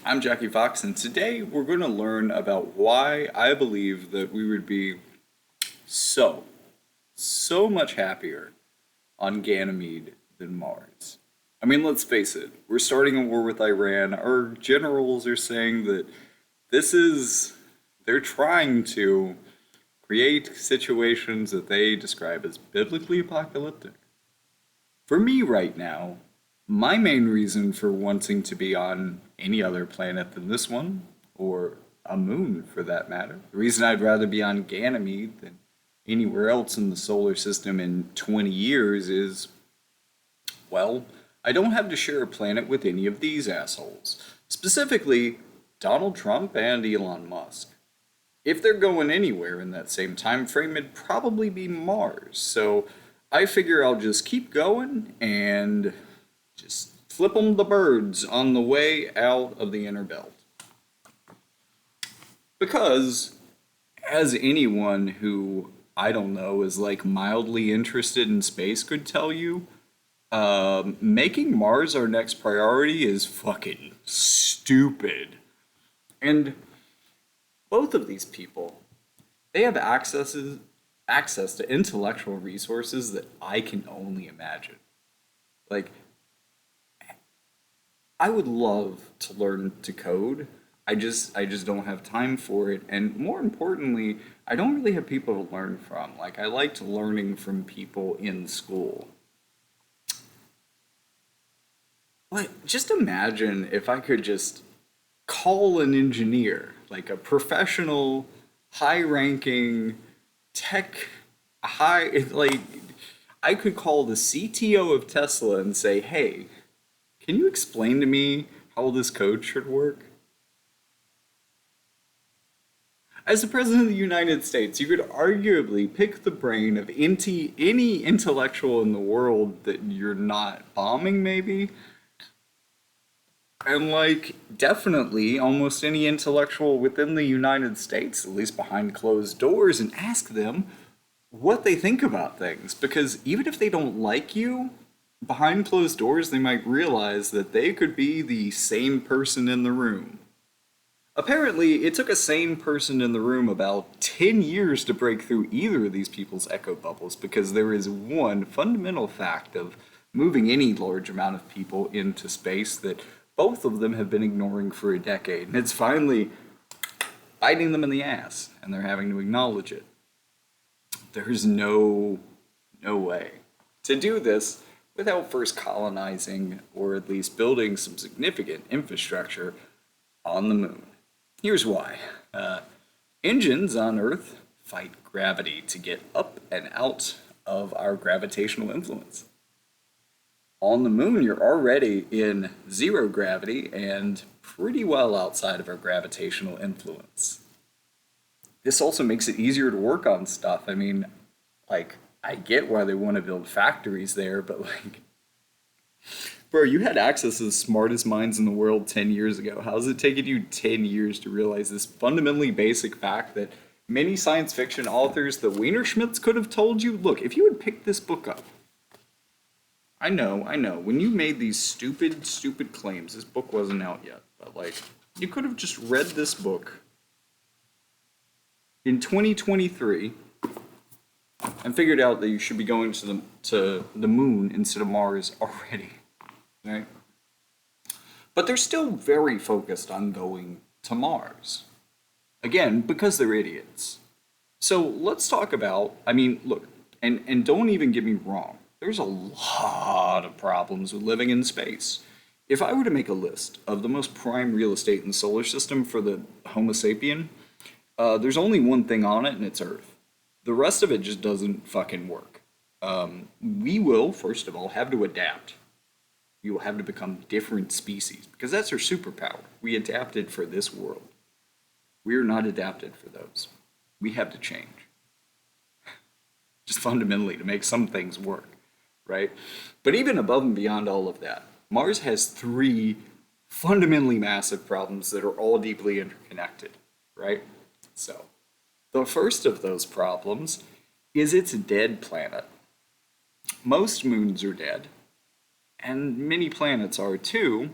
I'm Jackie Fox, and today we're going to learn about why I believe that we would be so, so much happier on Ganymede than Mars. I mean, let's face it, we're starting a war with Iran. Our generals are saying that this is, they're trying to create situations that they describe as biblically apocalyptic. For me right now, my main reason for wanting to be on any other planet than this one, or a moon for that matter, the reason I'd rather be on Ganymede than anywhere else in the solar system in 20 years is, well, I don't have to share a planet with any of these assholes. Specifically, Donald Trump and Elon Musk. If they're going anywhere in that same time frame, it'd probably be Mars. So I figure I'll just keep going and just flip them the birds on the way out of the inner belt. Because, as anyone who, I don't know, is like mildly interested in space could tell you, making Mars our next priority is fucking stupid. And both of these people, they have access to intellectual resources that I can only imagine. Like, I would love to learn to code. I just don't have time for it. And more importantly, I don't really have people to learn from. Like I liked learning from people in school. But just imagine if I could just call an engineer, like a professional, high-ranking tech like I could call the CTO of Tesla and say, "Hey, can you explain to me how this code should work?" As the President of the United States, you could arguably pick the brain of any intellectual in the world that you're not bombing, maybe. And, like, definitely almost any intellectual within the United States, at least behind closed doors, and ask them what they think about things. Because even if they don't like you, behind closed doors, they might realize that they could be the sane person in the room. Apparently, it took a sane person in the room about 10 years to break through either of these people's echo bubbles because there is one fundamental fact of moving any large amount of people into space that both of them have been ignoring for a decade. And it's finally biting them in the ass, and they're having to acknowledge it. There's no way to do this without first colonizing or at least building some significant infrastructure on the moon. Here's why. Engines on Earth fight gravity to get up and out of our gravitational influence. On the moon, you're already in zero gravity and pretty well outside of our gravitational influence. This also makes it easier to work on stuff. I mean, like, I get why they want to build factories there, but like, bro, you had access to the smartest minds in the world 10 years ago. How's it taken you 10 years to realize this fundamentally basic fact that many science fiction authors, the Wienerschmidts, could have told you? Look, if you had picked this book up, I know, when you made these stupid claims, this book wasn't out yet, but like, you could have just read this book in 2023 and figured out that you should be going to the moon instead of Mars already. Right? But they're still very focused on going to Mars. Again, because they're idiots. So let's talk about, I mean, look, and don't even get me wrong, there's a lot of problems with living in space. If I were to make a list of the most prime real estate in the solar system for the Homo sapien, there's only one thing on it, and it's Earth. The rest of it just doesn't fucking work. We will, first of all, have to adapt. We will have to become different species because that's our superpower. We adapted for this world. We are not adapted for those. We have to change. Just fundamentally to make some things work, right? But even above and beyond all of that, Mars has three fundamentally massive problems that are all deeply interconnected, right? So, the first of those problems is it's a dead planet. Most moons are dead, and many planets are too,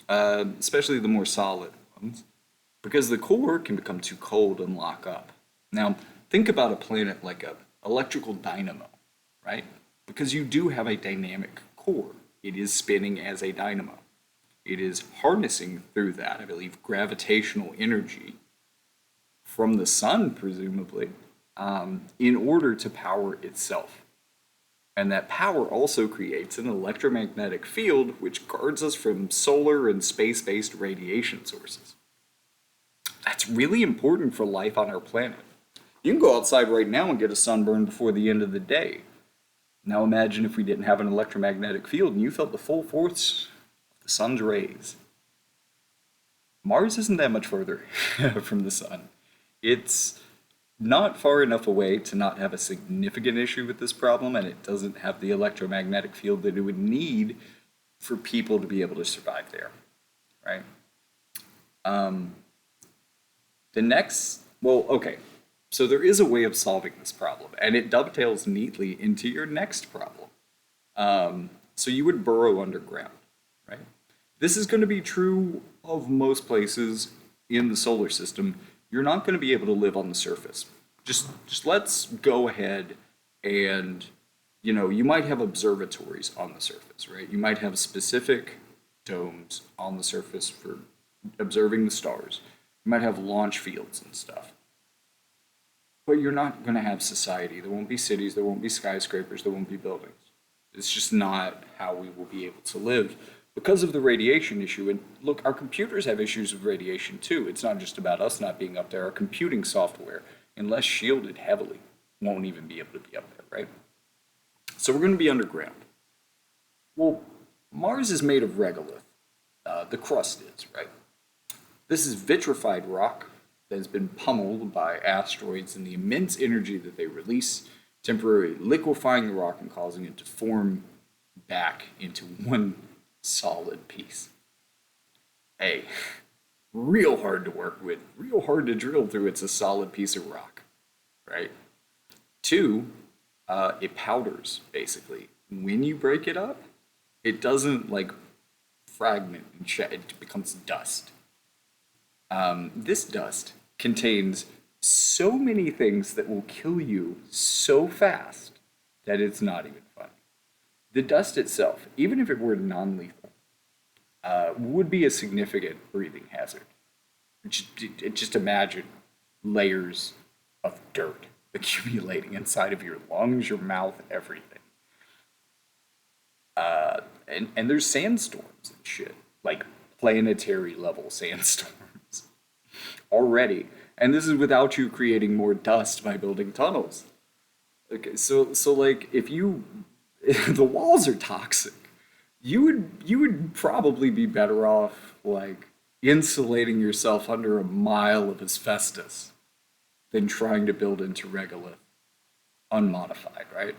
especially the more solid ones, because the core can become too cold and lock up. Now, think about a planet like a electrical dynamo, right? Because you do have a dynamic core. It is spinning as a dynamo. It is harnessing through that, I believe, gravitational energy from the sun, presumably, in order to power itself. And that power also creates an electromagnetic field which guards us from solar and space based radiation sources. That's really important for life on our planet. You can go outside right now and get a sunburn before the end of the day. Now imagine if we didn't have an electromagnetic field and you felt the full force of the sun's rays. Mars isn't that much further from the sun. It's not far enough away to not have a significant issue with this problem, and it doesn't have the electromagnetic field that it would need for people to be able to survive there, right? Okay, so there is a way of solving this problem, and it dovetails neatly into your next problem. So you would burrow underground, right? This is going to be true of most places in the solar system. You're not going to be able to live on the surface. Just let's go ahead and, you might have observatories on the surface, right? You might have specific domes on the surface for observing the stars. You might have launch fields and stuff. But you're not going to have society. There won't be cities, there won't be skyscrapers, there won't be buildings. It's just not how we will be able to live because of the radiation issue. And look, our computers have issues with radiation too. It's not just about us not being up there. Our computing software, unless shielded heavily, won't even be able to be up there, right? So we're going to be underground. Well, Mars is made of regolith. The crust is, right? This is vitrified rock that has been pummeled by asteroids and the immense energy that they release, temporarily liquefying the rock and causing it to form back into one solid piece. Hey, real hard to work with, real hard to drill through. It's a solid piece of rock, right? Two, it powders, basically. When you break it up, it doesn't fragment and shed, it becomes dust. This dust contains so many things that will kill you so fast that it's not even funny. The dust itself, even if it were non-lethal, would be a significant breathing hazard. Just imagine layers of dirt accumulating inside of your lungs, your mouth, everything. And there's sandstorms and shit, like planetary level sandstorms already. And this is without you creating more dust by building tunnels. Okay, so if the walls are toxic, you would probably be better off insulating yourself under a mile of asbestos than trying to build into regolith unmodified, right?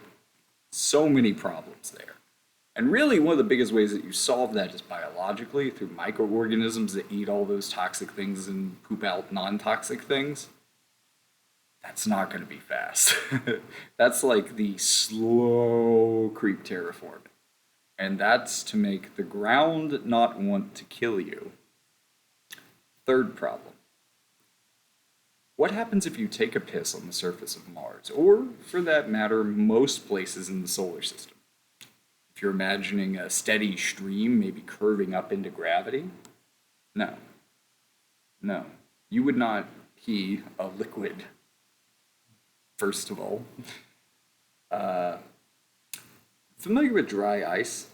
So many problems there. And really, one of the biggest ways that you solve that is biologically, through microorganisms that eat all those toxic things and poop out non-toxic things. That's not going to be fast. That's like the slow creep terraforming. And that's to make the ground not want to kill you. Third problem. What happens if you take a piss on the surface of Mars, or for that matter, most places in the solar system? If you're imagining a steady stream maybe curving up into gravity, no. You would not pee a liquid, first of all. Familiar with dry ice?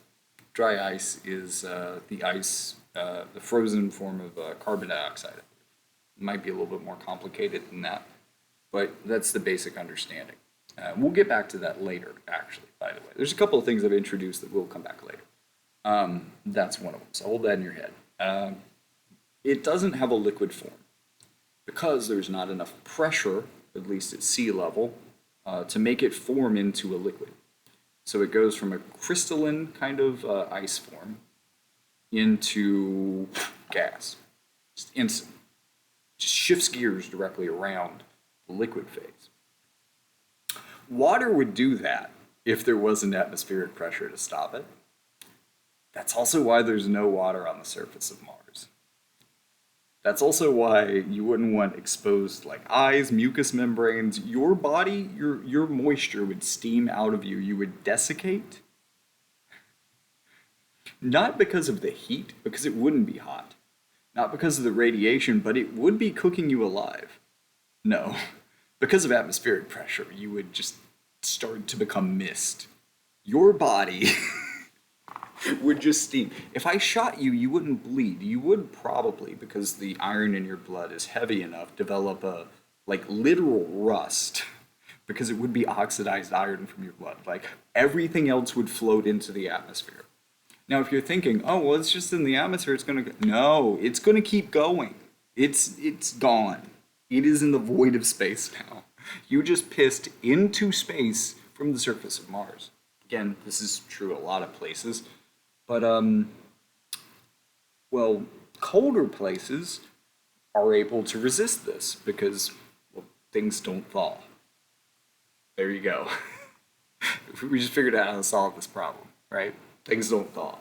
Dry ice is the ice, the frozen form of carbon dioxide. It might be a little bit more complicated than that, but that's the basic understanding. We'll get back to that later, actually, by the way. There's a couple of things I've introduced that will come back later. That's one of them, so hold that in your head. It doesn't have a liquid form because there's not enough pressure, at least at sea level, to make it form into a liquid. So it goes from a crystalline kind of ice form into gas. Just instant. Just shifts gears directly around the liquid phase. Water would do that if there wasn't atmospheric pressure to stop it. That's also why there's no water on the surface of Mars. That's also why you wouldn't want exposed like eyes, mucous membranes. Your body, your moisture would steam out of you. You would desiccate. Not because of the heat, because it wouldn't be hot. Not because of the radiation, but it would be cooking you alive. No. Because of atmospheric pressure, you would just start to become mist. Your body would just steam. If I shot you, you wouldn't bleed. You would probably, because the iron in your blood is heavy enough, develop a like literal rust because it would be oxidized iron from your blood. Like everything else would float into the atmosphere. Now, if you're thinking, oh, well, it's just in the atmosphere, it's going to go. No, it's going to keep going. It's gone. It is in the void of space now. You just pissed into space from the surface of Mars. Again, this is true a lot of places. But, well, colder places are able to resist this because, well, things don't thaw. There you go. We just figured out how to solve this problem, right? Things don't thaw.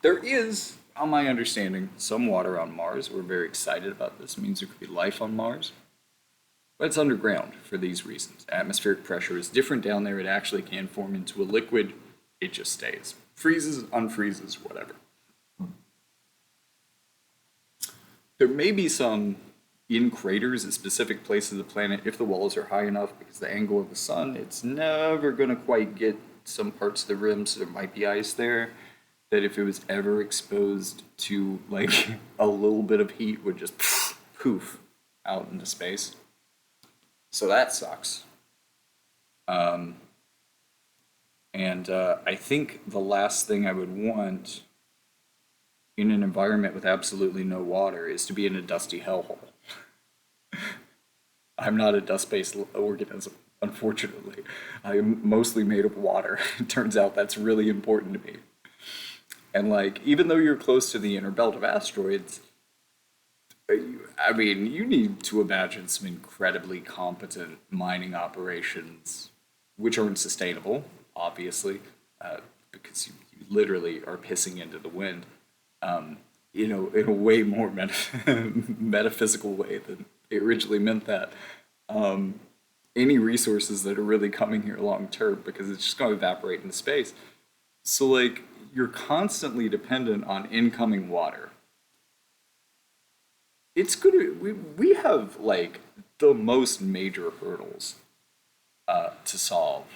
There is, on my understanding, some water on Mars. We're very excited about this. It means there could be life on Mars. But it's underground for these reasons. Atmospheric pressure is different down there. It actually can form into a liquid. It just stays. Freezes, unfreezes, whatever. There may be some in craters at specific places of the planet if the walls are high enough because the angle of the sun, it's never going to quite get some parts of the rim, so there might be ice there that if it was ever exposed to like a little bit of heat would just poof out into space. So that sucks. I think the last thing I would want in an environment with absolutely no water is to be in a dusty hellhole. I'm not a dust-based organism, unfortunately. I am mostly made of water. It turns out that's really important to me. And like, even though you're close to the inner belt of asteroids, I mean, you need to imagine some incredibly competent mining operations, which aren't sustainable, obviously, because you literally are pissing into the wind, you know, in a way more metaphysical way than it originally meant that. Any resources that are really coming here long term, because it's just going to evaporate into space. So, like, you're constantly dependent on incoming water. It's good. We have like the most major hurdles to solve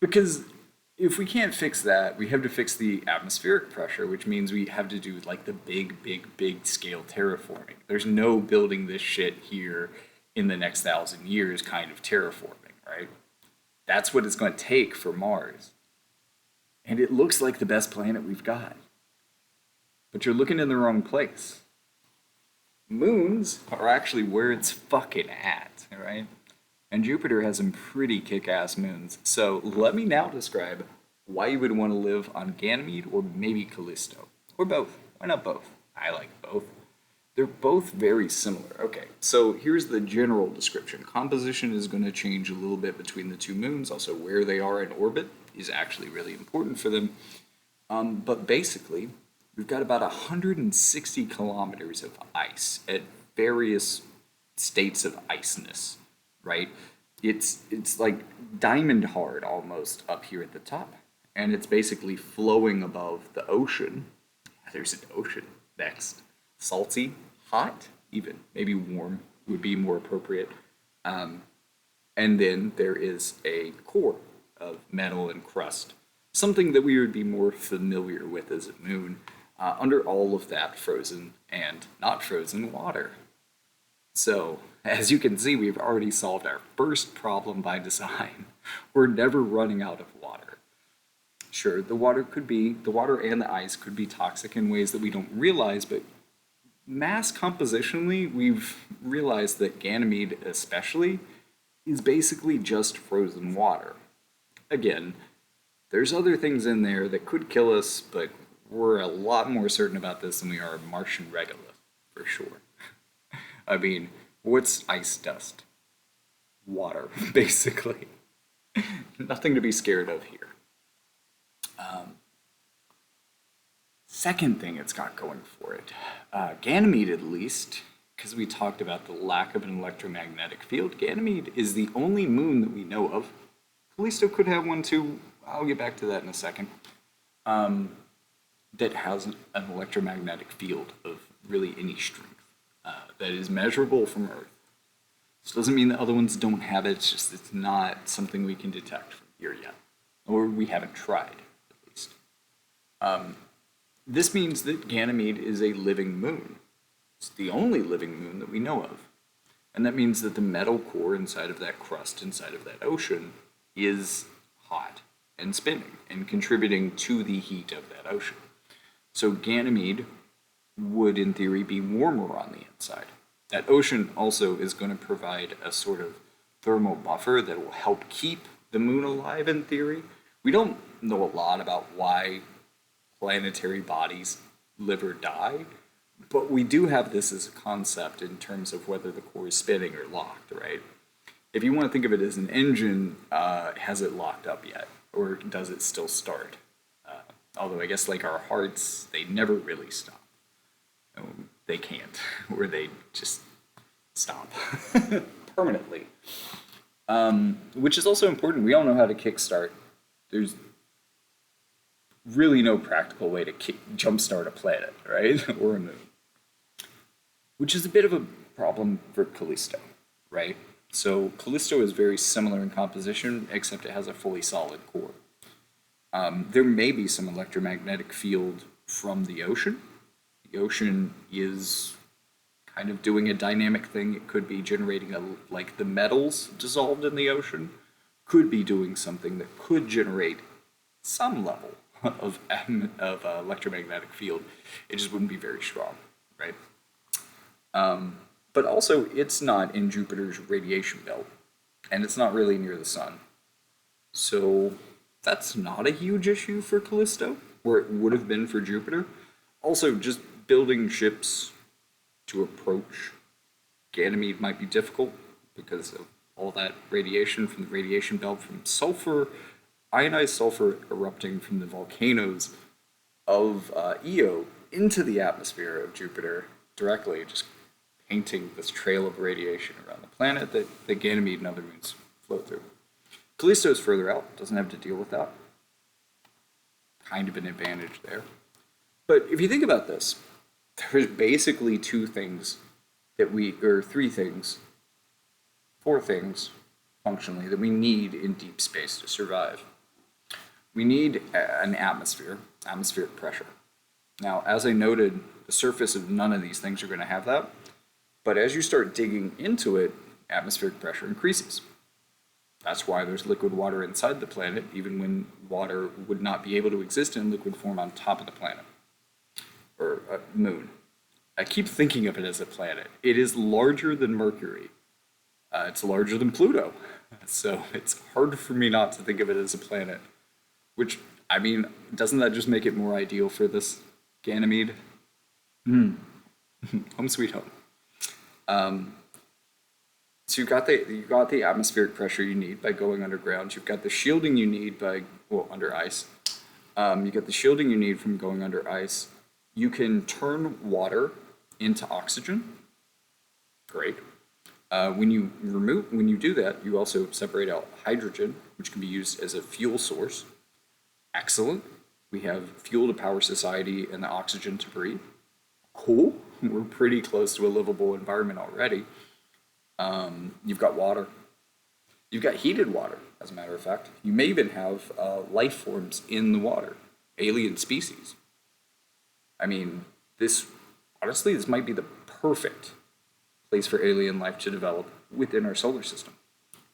because if we can't fix that, we have to fix the atmospheric pressure, which means we have to do like the big scale terraforming. There's no building this shit here in the next 1,000 years kind of terraforming, right? That's what it's going to take for Mars. And it looks like the best planet we've got. But you're looking in the wrong place. Moons are actually where it's fucking at, right? And Jupiter has some pretty kick-ass moons. So let me now describe why you would want to live on Ganymede or maybe Callisto. Or both. Why not both? I like both. They're both very similar. Okay, so here's the general description. Composition is going to change a little bit between the two moons. Also, where they are in orbit is actually really important for them. But basically, we've got about 160 kilometers of ice at various states of iceness, right? It's like diamond hard almost up here at the top. And it's basically flowing above the ocean. There's an ocean next. Salty, hot, even. Maybe warm would be more appropriate. And then there is a core of metal and crust. Something that we would be more familiar with as a moon. Under all of that frozen and not frozen water. So, as you can see, we've already solved our first problem by design. We're never running out of water. Sure, the water and the ice could be toxic in ways that we don't realize, but mass compositionally, we've realized that Ganymede especially is basically just frozen water. Again, there's other things in there that could kill us, but we're a lot more certain about this than we are Martian regolith, for sure. I mean, what's ice dust? Water, basically. Nothing to be scared of here. second thing it's got going for it, Ganymede at least, because we talked about the lack of an electromagnetic field, Ganymede is the only moon that we know of. Callisto could have one too. I'll get back to that in a second. That has an electromagnetic field of really any strength that is measurable from Earth. This doesn't mean the other ones don't have it, it's just it's not something we can detect from here yet. Or we haven't tried, at least. This means that Ganymede is a living moon. It's the only living moon that we know of. And that means that the metal core inside of that crust, inside of that ocean, is hot and spinning and contributing to the heat of that ocean. So Ganymede would, in theory, be warmer on the inside. That ocean also is going to provide a sort of thermal buffer that will help keep the moon alive, in theory. We don't know a lot about why planetary bodies live or die, but we do have this as a concept in terms of whether the core is spinning or locked, right? If you want to think of it as an engine, has it locked up yet? Or does it still start? Although I guess like our hearts, they never really stop. They can't, or they just stop permanently. Which is also important. We all know how to kickstart. There's really no practical way to jumpstart a planet, right? Or a moon. Which is a bit of a problem for Callisto, right? So Callisto is very similar in composition, except it has a fully solid core. There may be some electromagnetic field from the ocean. The ocean is kind of doing a dynamic thing. It could be generating like the metals dissolved in the ocean could be doing something that could generate some level of electromagnetic field. It just wouldn't be very strong, right? But also, it's not in Jupiter's radiation belt, and it's not really near the sun. So that's not a huge issue for Callisto, where it would have been for Jupiter. Also, just building ships to approach Ganymede might be difficult because of all that radiation from the radiation belt, from sulfur, ionized sulfur erupting from the volcanoes of Io into the atmosphere of Jupiter directly, just painting this trail of radiation around the planet that the Ganymede and other moons flow through. Callisto is further out, doesn't have to deal with that. Kind of an advantage there. But if you think about this, there's basically four things, functionally, that we need in deep space to survive. We need an atmosphere, atmospheric pressure. Now, as I noted, the surface of none of these things are going to have that. But as you start digging into it, atmospheric pressure increases. That's why there's liquid water inside the planet, even when water would not be able to exist in liquid form on top of the planet, or moon. I keep thinking of it as a planet. It is larger than Mercury. It's larger than Pluto. So it's hard for me not to think of it as a planet. Which, I mean, doesn't that just make it more ideal for this Ganymede? Home sweet home. So you got the atmospheric pressure you need by going underground. You've got the shielding you need under ice. You get the shielding you need from going under ice. You can turn water into oxygen. Great. When you do that, you also separate out hydrogen, which can be used as a fuel source. Excellent. We have fuel to power society and the oxygen to breathe. Cool. We're pretty close to a livable environment already. You've got water. You've got heated water, as a matter of fact. You may even have life forms in the water, alien species. I mean, this might be the perfect place for alien life to develop within our solar system.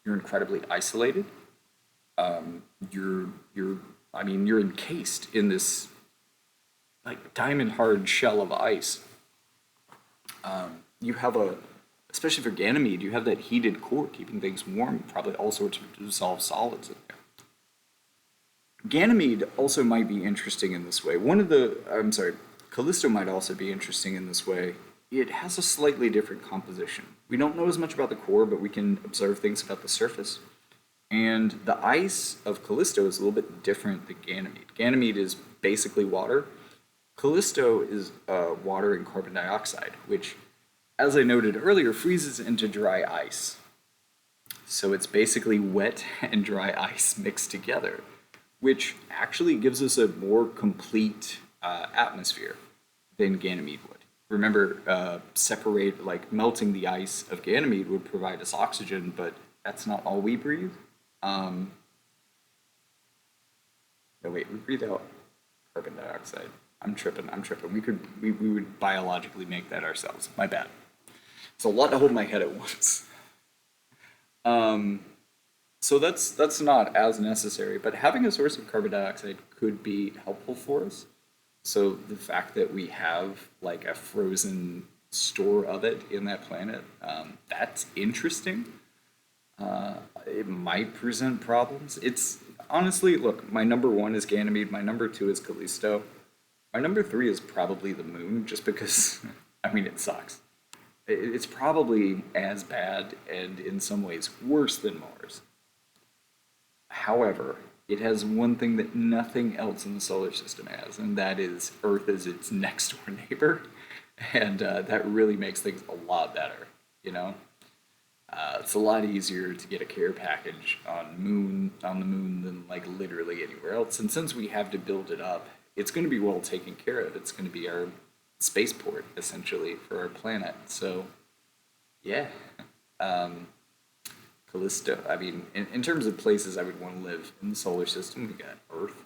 You're incredibly isolated. You're encased in this like diamond hard shell of ice. You have especially for Ganymede, you have that heated core keeping things warm, probably all sorts of dissolved solids in there. Ganymede also might be interesting in this way. Callisto might also be interesting in this way. It has a slightly different composition. We don't know as much about the core, but we can observe things about the surface. And the ice of Callisto is a little bit different than Ganymede. Ganymede is basically water. Callisto is water and carbon dioxide, which, as I noted earlier, freezes into dry ice. So it's basically wet and dry ice mixed together, which actually gives us a more complete atmosphere than Ganymede would. Remember, separate like melting the ice of Ganymede would provide us oxygen, but that's not all we breathe. Um, no, wait, we breathe out carbon dioxide. I'm tripping. I'm tripping. We would biologically make that ourselves. My bad. It's a lot to hold my head at once. Um, so that's not as necessary, but having a source of carbon dioxide could be helpful for us. So the fact that we have like a frozen store of it in that planet, that's interesting. It might present problems. It's honestly, look, my number one is Ganymede, my number two is Callisto, my number three is probably the moon, just because, I mean, it sucks. It's probably as bad and in some ways worse than Mars. However, it has one thing that nothing else in the solar system has, and that is Earth is its next door neighbor, and that really makes things a lot better. You know, it's a lot easier to get a care package on the moon than like literally anywhere else. And since we have to build it up, it's going to be well taken care of. It's going to be our spaceport essentially for our planet. So, yeah. Um, Callisto. I mean, in terms of places I would want to live in the solar system, we got Earth,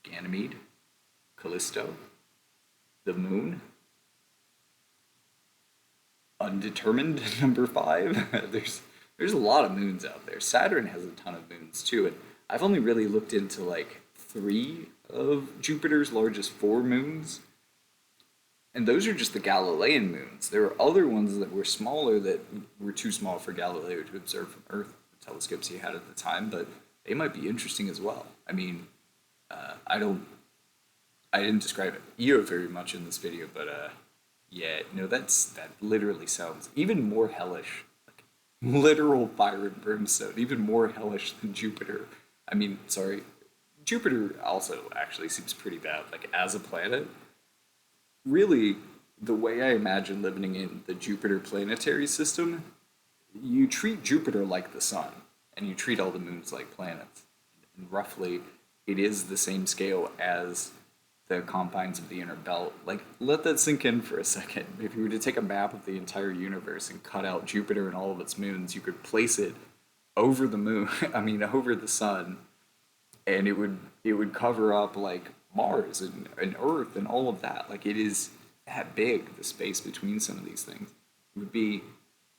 Ganymede, Callisto, the Moon, undetermined number five. There's a lot of moons out there. Saturn has a ton of moons too, and I've only really looked into like three of Jupiter's largest four moons, and those are just the Galilean moons. There are other ones that were smaller that were too small for Galileo to observe from Earth, the telescopes he had at the time, but they might be interesting as well. I mean, I don't, I didn't describe Io very much in this video, but yeah, no, that literally sounds even more hellish, like literal fire and brimstone, even more hellish than Jupiter. I mean, sorry, Jupiter also actually seems pretty bad, like as a planet really, the way I imagine living in the Jupiter planetary system, you treat Jupiter like the sun, and you treat all the moons like planets. And roughly, it is the same scale as the confines of the inner belt. Like, let that sink in for a second. If you were to take a map of the entire universe and cut out Jupiter and all of its moons, you could place it over the moon, I mean, over the sun, and it would cover up like Mars and Earth and all of that. Like it is that big, the space between some of these things. It would be,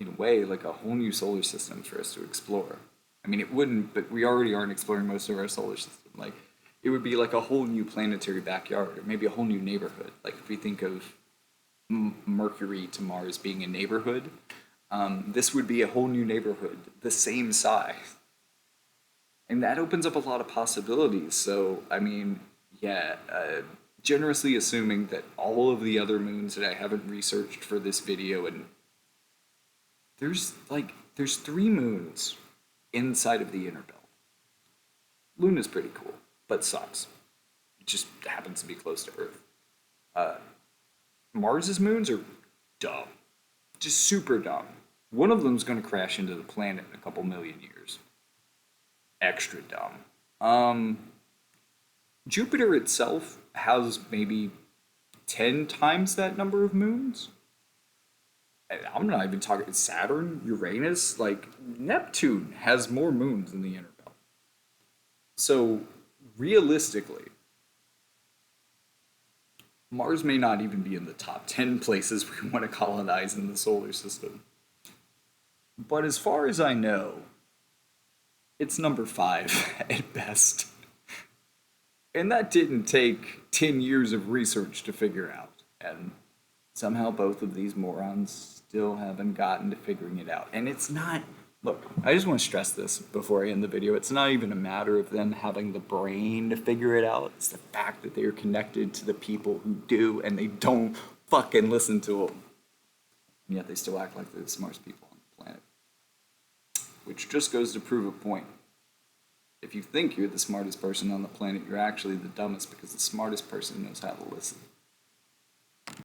in a way, like a whole new solar system for us to explore. I mean, it wouldn't, but we already aren't exploring most of our solar system. Like, it would be like a whole new planetary backyard, or maybe a whole new neighborhood. Like, if we think of Mercury to Mars being a neighborhood, this would be a whole new neighborhood, the same size. And that opens up a lot of possibilities. So, I mean, yeah, generously assuming that all of the other moons that I haven't researched for this video, and there's three moons inside of the inner belt. Luna's pretty cool, but sucks. It just happens to be close to Earth. Uh, Mars's moons are dumb, just super dumb. One of them's going to crash into the planet in a couple million years. Extra dumb. Jupiter itself has maybe 10 times that number of moons. And I'm not even talking Saturn, Uranus, like Neptune has more moons than the inner belt. So realistically, Mars may not even be in the top 10 places we want to colonize in the solar system. But as far as I know, it's number 5 at best. And that didn't take 10 years of research to figure out. And somehow both of these morons still haven't gotten to figuring it out. And it's not, look, I just want to stress this before I end the video. It's not even a matter of them having the brain to figure it out. It's the fact that they are connected to the people who do, and they don't fucking listen to them. And yet they still act like they're the smartest people on the planet. Which just goes to prove a point. if you think you're the smartest person on the planet, you're actually the dumbest because the smartest person knows how to listen.